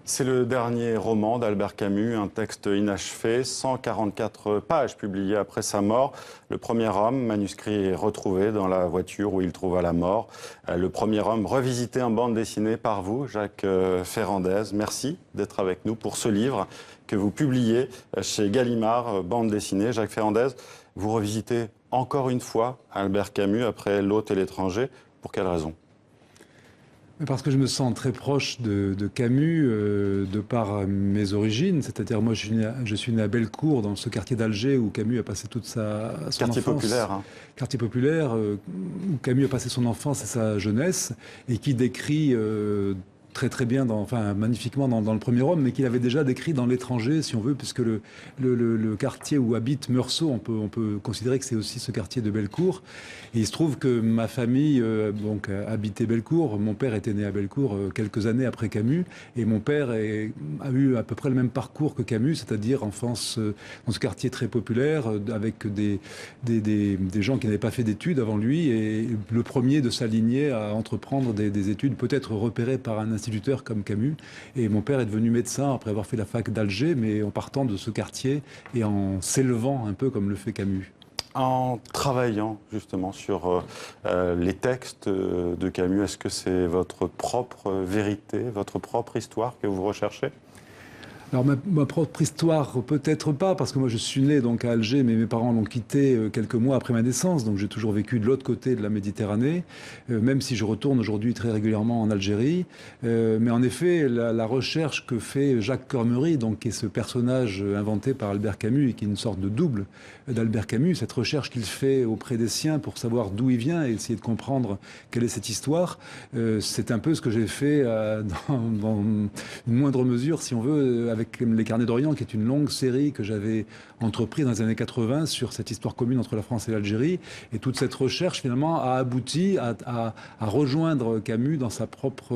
C'est le dernier roman d'Albert Camus, un texte inachevé, 144 pages publiées après sa mort. Le premier homme, manuscrit retrouvé dans la voiture où il trouva la mort. Le premier homme revisité en bande dessinée par vous, Jacques Ferrandez. Merci d'être avec nous pour ce livre que vous publiez chez Gallimard, bande dessinée. Jacques Ferrandez, vous revisitez encore une fois Albert Camus après L'Hôte et l'étranger. Pour quelle raison ? Parce que je me sens très proche de Camus, de par mes origines. C'est-à-dire, moi, je suis né à Bellecour, dans ce quartier d'Alger où Camus a passé toute son quartier enfance. Populaire, hein. Quartier populaire, où Camus a passé son enfance et sa jeunesse, et qui décrit très bien, magnifiquement dans Le Premier Homme, mais qu'il avait déjà décrit dans L'étranger, si on veut, puisque le quartier où habite Meursault, on peut considérer que c'est aussi ce quartier de Bellecour. Et il se trouve que ma famille habitait Bellecour. Mon père était né à Bellecour quelques années après Camus, et mon père a eu à peu près le même parcours que Camus, c'est-à-dire enfance dans ce quartier très populaire, avec des gens qui n'avaient pas fait d'études avant lui, et le premier de sa lignée à entreprendre des études, peut-être repéré par un instituteur comme Camus. Et mon père est devenu médecin après avoir fait la fac d'Alger, mais en partant de ce quartier et en s'élevant un peu comme le fait Camus. En travaillant justement sur les textes de Camus, est-ce que c'est votre propre vérité, votre propre histoire que vous recherchez ? Alors ma propre histoire, peut-être pas, parce que moi je suis né donc à Alger, mais mes parents l'ont quitté quelques mois après ma naissance, donc j'ai toujours vécu de l'autre côté de la Méditerranée, même si je retourne aujourd'hui très régulièrement en Algérie. Mais en effet, la recherche que fait Jacques Cormery, donc qui est ce personnage inventé par Albert Camus et qui est une sorte de double d'Albert Camus, cette recherche qu'il fait auprès des siens pour savoir d'où il vient et essayer de comprendre quelle est cette histoire, c'est un peu ce que j'ai fait dans une moindre mesure, si on veut, avec Les Carnets d'Orient, qui est une longue série que j'avais entreprise dans les années 80 sur cette histoire commune entre la France et l'Algérie. Et toute cette recherche, finalement, a abouti à rejoindre Camus dans sa propre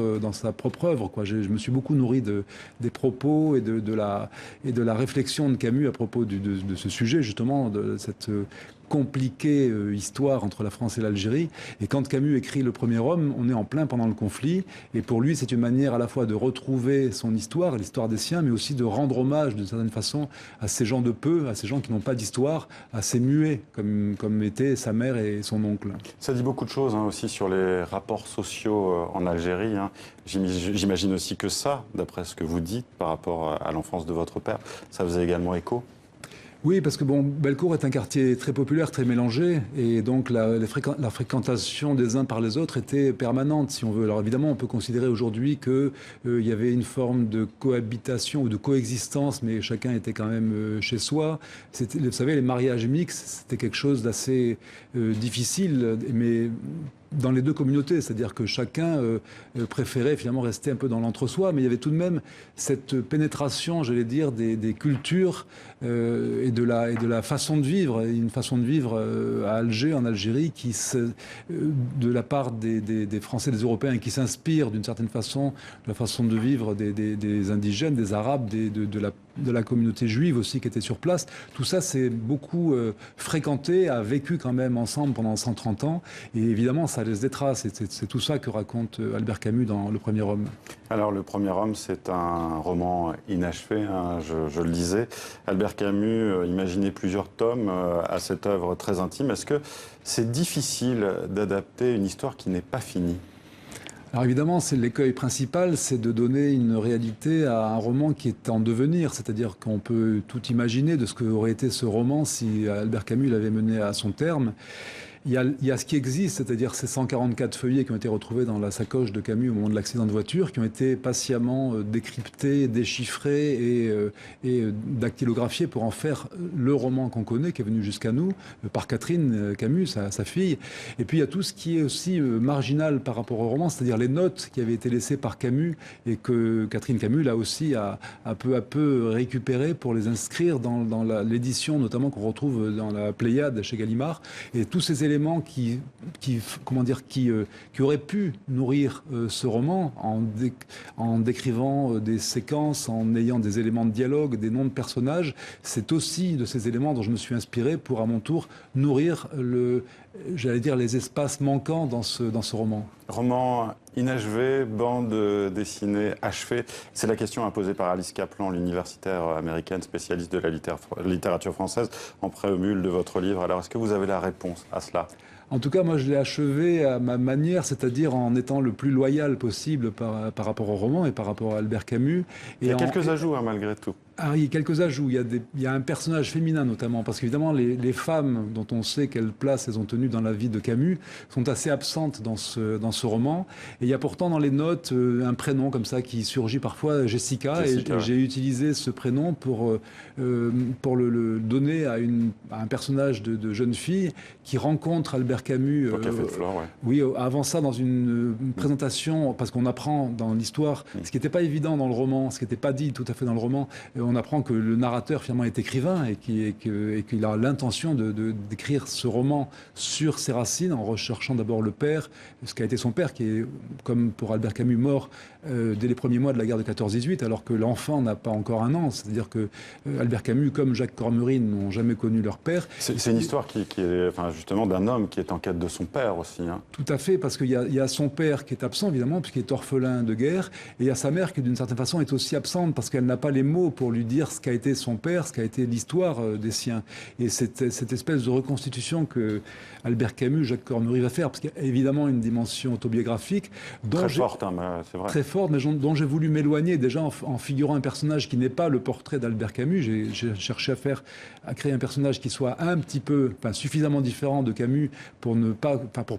œuvre, quoi. Je me suis beaucoup nourri des propos et de la réflexion de Camus à propos de ce sujet, justement, de cette compliquée histoire entre la France et l'Algérie. Et quand Camus écrit Le Premier Homme, on est en plein pendant le conflit. Et pour lui, c'est une manière à la fois de retrouver son histoire, l'histoire des siens, mais aussi de rendre hommage, d'une certaine façon, à ces gens de peu, à ces gens qui n'ont pas d'histoire, à ces muets, comme étaient sa mère et son oncle. Ça dit beaucoup de choses aussi sur les rapports sociaux en Algérie. J'imagine aussi que ça, d'après ce que vous dites par rapport à l'enfance de votre père, ça faisait également écho. Oui, parce que Bellecour est un quartier très populaire, très mélangé, et donc la fréquentation des uns par les autres était permanente, si on veut. Alors évidemment, on peut considérer aujourd'hui qu'il y avait une forme de cohabitation ou de coexistence, mais chacun était quand même chez soi. Vous savez, les mariages mixtes, c'était quelque chose d'assez difficile, mais dans les deux communautés, c'est-à-dire que chacun préférait finalement rester un peu dans l'entre-soi, mais il y avait tout de même cette pénétration, j'allais dire, des cultures et de la façon de vivre, une façon de vivre à Alger, en Algérie, de la part des Français, des Européens, qui s'inspire d'une certaine façon de la façon de vivre des indigènes, des Arabes, de la communauté juive aussi qui était sur place. Tout ça, c'est beaucoup fréquenté, a vécu quand même ensemble pendant 130 ans, et évidemment, ça laisse des traces. C'est tout ça que raconte Albert Camus dans Le Premier Homme. Alors, Le Premier Homme, c'est un roman inachevé, je le disais. Albert Camus imaginait plusieurs tomes à cette œuvre très intime. Est-ce que c'est difficile d'adapter une histoire qui n'est pas finie ? Alors évidemment, c'est l'écueil principal, c'est de donner une réalité à un roman qui est en devenir. C'est-à-dire qu'on peut tout imaginer de ce qu'aurait été ce roman si Albert Camus l'avait mené à son terme. Il y a ce qui existe, c'est-à-dire ces 144 feuillets qui ont été retrouvés dans la sacoche de Camus au moment de l'accident de voiture, qui ont été patiemment décryptés, déchiffrés et dactylographiés pour en faire le roman qu'on connaît, qui est venu jusqu'à nous, par Catherine Camus, sa fille. Et puis il y a tout ce qui est aussi marginal par rapport au roman, c'est-à-dire les notes qui avaient été laissées par Camus et que Catherine Camus, là aussi, a peu à peu récupéré pour les inscrire dans l'édition, notamment qu'on retrouve dans la Pléiade chez Gallimard. Et tous ces éléments qui auraient pu nourrir ce roman en décrivant des séquences, en ayant des éléments de dialogue, des noms de personnages. C'est aussi de ces éléments dont je me suis inspiré pour, à mon tour, nourrir les espaces manquants dans ce roman. Roman Inachevé, bande dessinée achevée. C'est la question posée par Alice Kaplan, l'universitaire américaine spécialiste de la littérature française, en préambule de votre livre. Alors, est-ce que vous avez la réponse à cela ? En tout cas, moi, je l'ai achevé à ma manière, c'est-à-dire en étant le plus loyal possible par rapport au roman et par rapport à Albert Camus. Il y a quelques ajouts, hein, malgré tout. Ah, il y a quelques ajouts. Il y a un personnage féminin notamment, parce qu'évidemment, les femmes dont on sait quelle place elles ont tenue dans la vie de Camus sont assez absentes dans ce roman. Et il y a pourtant dans les notes un prénom comme ça qui surgit parfois, Jessica. Et j'ai utilisé ce prénom pour le donner à un personnage de jeune fille qui rencontre Albert Camus. Au Café de Flore, ouais. Oui, avant ça, dans une présentation, parce qu'on apprend dans l'histoire, ce qui n'était pas évident dans le roman, ce qui n'était pas dit tout à fait dans le roman, on apprend que le narrateur finalement est écrivain et qu'il a l'intention d'écrire ce roman sur ses racines en recherchant d'abord le père, ce qu'a été son père qui est, comme pour Albert Camus, mort dès les premiers mois de la guerre de 14-18 alors que l'enfant n'a pas encore un an. C'est-à-dire que Albert Camus comme Jacques Cormery n'ont jamais connu leur père. C'est une histoire qui est justement d'un homme qui est en quête de son père aussi. Hein. Tout à fait, parce qu'il y a son père qui est absent évidemment puisqu'il est orphelin de guerre et il y a sa mère qui d'une certaine façon est aussi absente parce qu'elle n'a pas les mots pour lui dire ce qu'a été son père, ce qu'a été l'histoire des siens. Et cette espèce de reconstitution que Albert Camus, Jacques Cormery va faire, parce qu'il y a évidemment une dimension autobiographique. Très forte, hein, c'est vrai. Très forte, mais dont j'ai voulu m'éloigner déjà en figurant un personnage qui n'est pas le portrait d'Albert Camus. J'ai cherché à créer un personnage qui soit un petit peu, suffisamment différent de Camus pour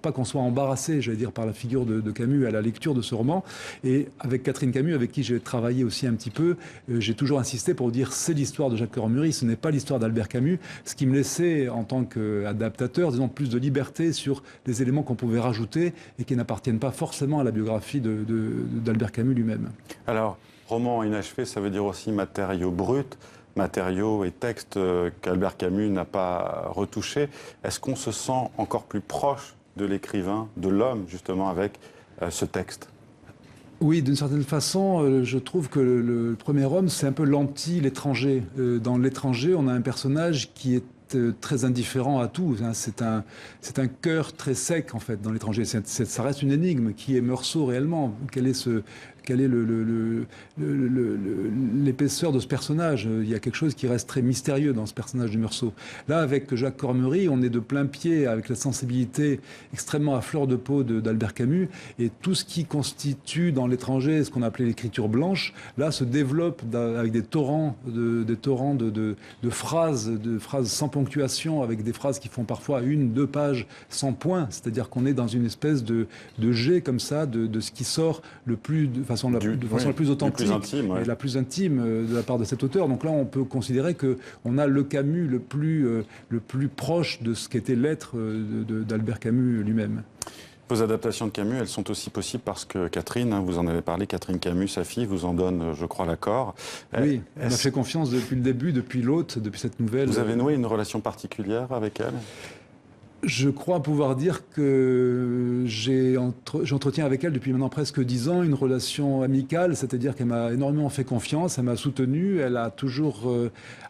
pas qu'on soit embarrassé, j'allais dire, par la figure de Camus à la lecture de ce roman. Et avec Catherine Camus, avec qui j'ai travaillé aussi un petit peu, j'ai toujours insisté pour dire c'est l'histoire de Jacques Cormery, ce n'est pas l'histoire d'Albert Camus, ce qui me laissait en tant qu'adaptateur, disons, plus de liberté sur les éléments qu'on pouvait rajouter et qui n'appartiennent pas forcément à la biographie d'Albert Camus lui-même. Alors, roman inachevé, ça veut dire aussi matériaux bruts, matériaux et textes qu'Albert Camus n'a pas retouchés. Est-ce qu'on se sent encore plus proche de l'écrivain, de l'homme, justement, avec ce texte ? Oui, d'une certaine façon, je trouve que le premier homme, c'est un peu l'anti-l'étranger. Dans l'étranger, on a un personnage qui est très indifférent à tout. C'est un cœur très sec, en fait, dans l'étranger. Ça reste une énigme. Qui est Meursault réellement ? Quel est l'épaisseur de ce personnage? Il y a quelque chose qui reste très mystérieux dans ce personnage de Meursault. Là, avec Jacques Cormery, on est de plein pied avec la sensibilité extrêmement à fleur de peau d'Albert Camus. Et tout ce qui constitue dans l'étranger ce qu'on appelait l'écriture blanche, là, se développe avec des torrents de phrases sans ponctuation, avec des phrases qui font parfois 1-2 pages sans point. C'est-à-dire qu'on est dans une espèce de jet comme ça, de ce qui sort de façon la plus authentique et la plus intime de la part de cet auteur. Donc là, on peut considérer qu'on a le Camus le plus proche de ce qu'était l'être d'Albert Camus lui-même. Vos adaptations de Camus, elles sont aussi possibles parce que Catherine, vous en avez parlé, Catherine Camus, sa fille, vous en donne, je crois, l'accord. Oui, on a fait confiance depuis le début, depuis l'hôte, depuis cette nouvelle. Vous avez noué une relation particulière avec elle ? Je crois pouvoir dire que j'entretiens avec elle depuis maintenant presque 10 ans une relation amicale, c'est-à-dire qu'elle m'a énormément fait confiance, elle m'a soutenu, elle a toujours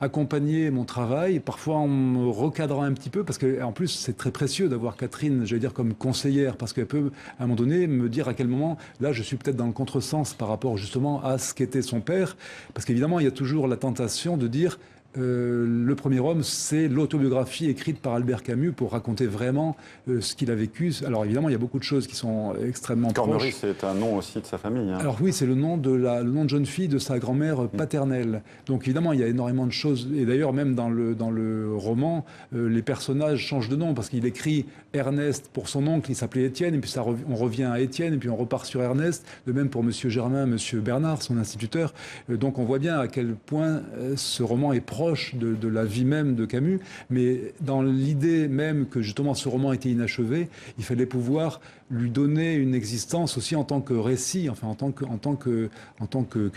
accompagné mon travail, parfois en me recadrant un petit peu, parce qu'en plus c'est très précieux d'avoir Catherine, j'allais dire comme conseillère, parce qu'elle peut à un moment donné me dire à quel moment, là je suis peut-être dans le contresens par rapport justement à ce qu'était son père, parce qu'évidemment il y a toujours la tentation de dire le premier homme, c'est l'autobiographie écrite par Albert Camus pour raconter vraiment ce qu'il a vécu. Alors évidemment, il y a beaucoup de choses qui sont extrêmement Cormery, proches. c'est un nom aussi de sa famille. Hein. Alors oui, c'est le nom de jeune fille de sa grand-mère paternelle. Donc évidemment, il y a énormément de choses. Et d'ailleurs, même dans le roman, les personnages changent de nom parce qu'il écrit Ernest pour son oncle, il s'appelait Étienne, et puis on revient à Étienne, et puis on repart sur Ernest. De même pour Monsieur Germain, Monsieur Bernard, son instituteur. Donc on voit bien à quel point ce roman est proche de la vie même de Camus, mais dans l'idée même que justement ce roman était inachevé, il fallait pouvoir lui donner une existence aussi en tant que récit, enfin en tant que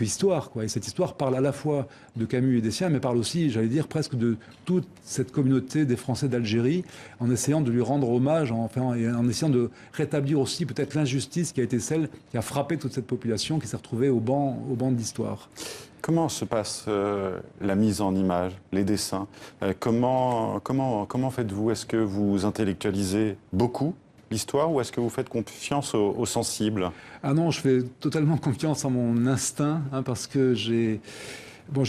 histoire, quoi. Et cette histoire parle à la fois de Camus et des siens, mais parle aussi, j'allais dire, presque de toute cette communauté des Français d'Algérie, en essayant de lui rendre hommage, et en essayant de rétablir aussi peut-être l'injustice qui a été celle qui a frappé toute cette population qui s'est retrouvée au banc de l'histoire. Comment se passe la mise en image, les dessins ? Comment faites-vous ? Est-ce que vous intellectualisez beaucoup ? l'histoire ou est-ce que vous faites confiance aux sensibles? Ah non, je fais totalement confiance en mon instinct, parce que j'ai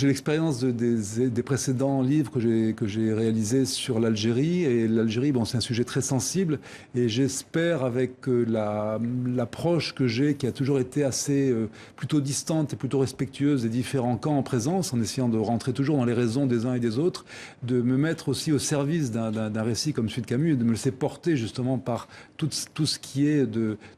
l'expérience des précédents livres que j'ai réalisés sur l'Algérie. Et l'Algérie, c'est un sujet très sensible. Et j'espère, avec l'approche que j'ai, qui a toujours été assez plutôt distante et plutôt respectueuse des différents camps en présence, en essayant de rentrer toujours dans les raisons des uns et des autres, de me mettre aussi au service d'un récit comme celui de Camus et de me laisser porter justement par tout ce qui est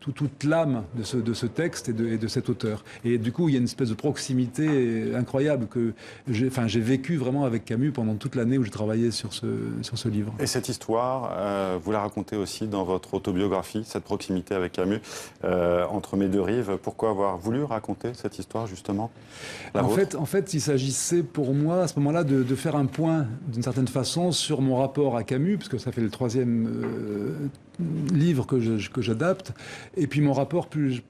toute l'âme de ce texte et de cet auteur. Et du coup, il y a une espèce de proximité incroyable que j'ai vécu vraiment avec Camus pendant toute l'année où j'ai travaillé sur ce livre. Et cette histoire, vous la racontez aussi dans votre autobiographie, cette proximité avec Camus, Entre mes deux rives. Pourquoi avoir voulu raconter cette histoire, justement, En fait, il s'agissait pour moi, à ce moment-là, de faire un point, d'une certaine façon, sur mon rapport à Camus, parce que ça fait le troisième livre que j'adapte, et puis mon rapport plus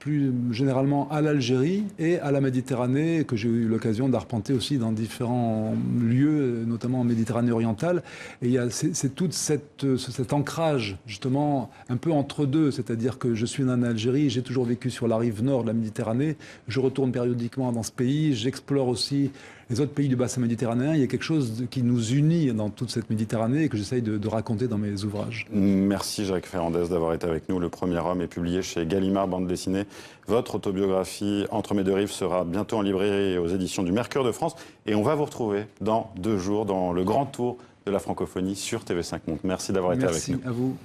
généralement à l'Algérie et à la Méditerranée, que j'ai eu l'occasion d'arpenter aussi dans différents lieux, notamment en Méditerranée orientale. Et c'est tout cet ancrage, justement, un peu entre deux, c'est-à-dire que je suis né en Algérie, j'ai toujours vécu sur la rive nord de la Méditerranée, je retourne périodiquement dans ce pays, j'explore aussi les autres pays du bassin méditerranéen. Il y a quelque chose qui nous unit dans toute cette Méditerranée et que j'essaye de raconter dans mes ouvrages. Merci Jacques Ferrandez d'avoir été avec nous. Le premier homme est publié chez Gallimard Bande Dessinée. Votre autobiographie Entre mes deux rives sera bientôt en librairie et aux éditions du Mercure de France. Et on va vous retrouver dans 2 jours dans le grand tour de la francophonie sur TV5 Monde. Merci d'avoir été avec nous. Merci à vous.